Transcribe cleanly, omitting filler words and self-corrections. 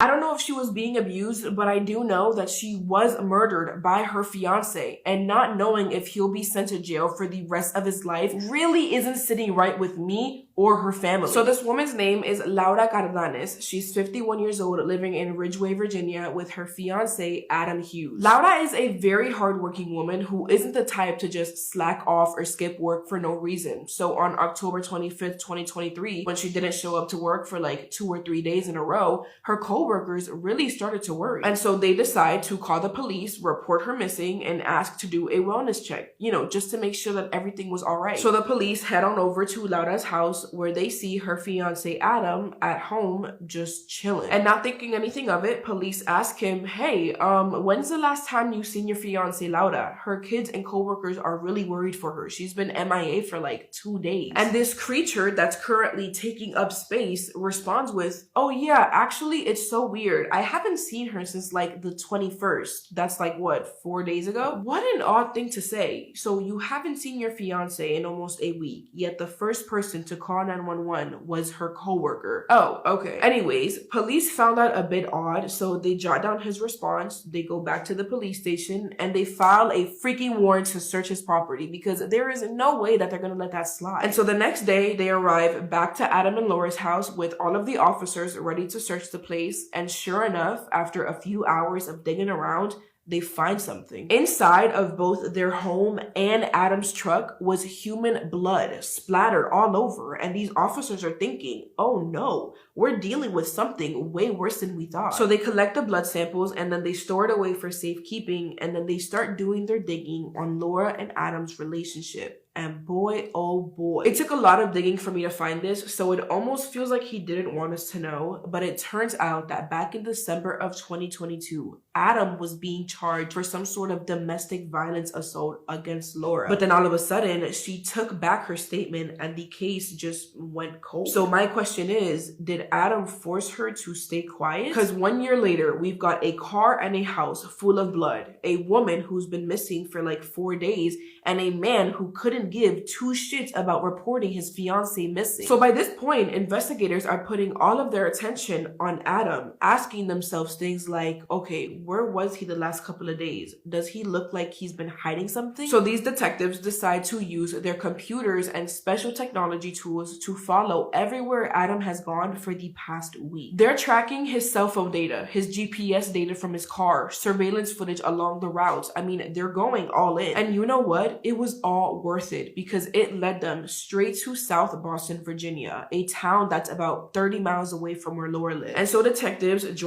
I don't know if she was being abused, but I do know that she was murdered by her fiance, and not knowing if he'll be sent to jail for the rest of his life really isn't sitting right with me or her family. So this woman's name is Laura Cardanes. She's 51 years old, living in Ridgeway, Virginia with her fiance, Adam Hughes. Laura is a very hardworking woman who isn't the type to just slack off or skip work for no reason. So on October 25th, 2023, when she didn't show up to work for like 2 or 3 days in a row, her coworkers really started to worry. And so they decide to call the police, report her missing, and ask to do a wellness check, just to make sure that everything was all right. So the police head on over to Laura's house, where they see her fiance Adam at home just chilling. And not thinking anything of it, police ask him, hey, when's the last time you seen your fiance Laura? Her kids and coworkers are really worried for her. She's been MIA for like 2 days. And this creature that's currently taking up space responds with, oh yeah, actually it's so weird. I haven't seen her since like the 21st. That's like what, 4 days ago? What an odd thing to say. So you haven't seen your fiance in almost a week, yet the first person to call 911 was her coworker. Oh, okay. Anyways, police found that a bit odd, so they jot down his response, they go back to the police station, and they file a freaking warrant to search his property because there is no way that they're gonna let that slide. And so the next day, they arrive back to Adam and Laura's house with all of the officers ready to search the place, and sure enough, after a few hours of digging around, they find something. Inside of both their home and Adam's truck was human blood splattered all over, and these officers are thinking, oh no, we're dealing with something way worse than we thought. So they collect the blood samples, and then they store it away for safekeeping, and then they start doing their digging on Laura and Adam's relationship. And boy, oh boy. It took a lot of digging for me to find this, so it almost feels like he didn't want us to know, but it turns out that back in December of 2022, Adam was being charged for some sort of domestic violence assault against Laura. But then all of a sudden, she took back her statement and the case just went cold. So my question is, did Adam force her to stay quiet? Because 1 year later, we've got a car and a house full of blood, a woman who's been missing for like 4 days, and a man who couldn't give two shits about reporting his fiance missing. So by this point, investigators are putting all of their attention on Adam, asking themselves things like, okay, where was he the last couple of days? Does he look like he's been hiding something? So these detectives decide to use their computers and special technology tools to follow everywhere Adam has gone for the past week. They're tracking his cell phone data, his GPS data from his car, surveillance footage along the routes. I mean, they're going all in. And you know what? It was all worth it because it led them straight to South Boston, Virginia, a town that's about 30 miles away from where Laura lives. And so detectives drive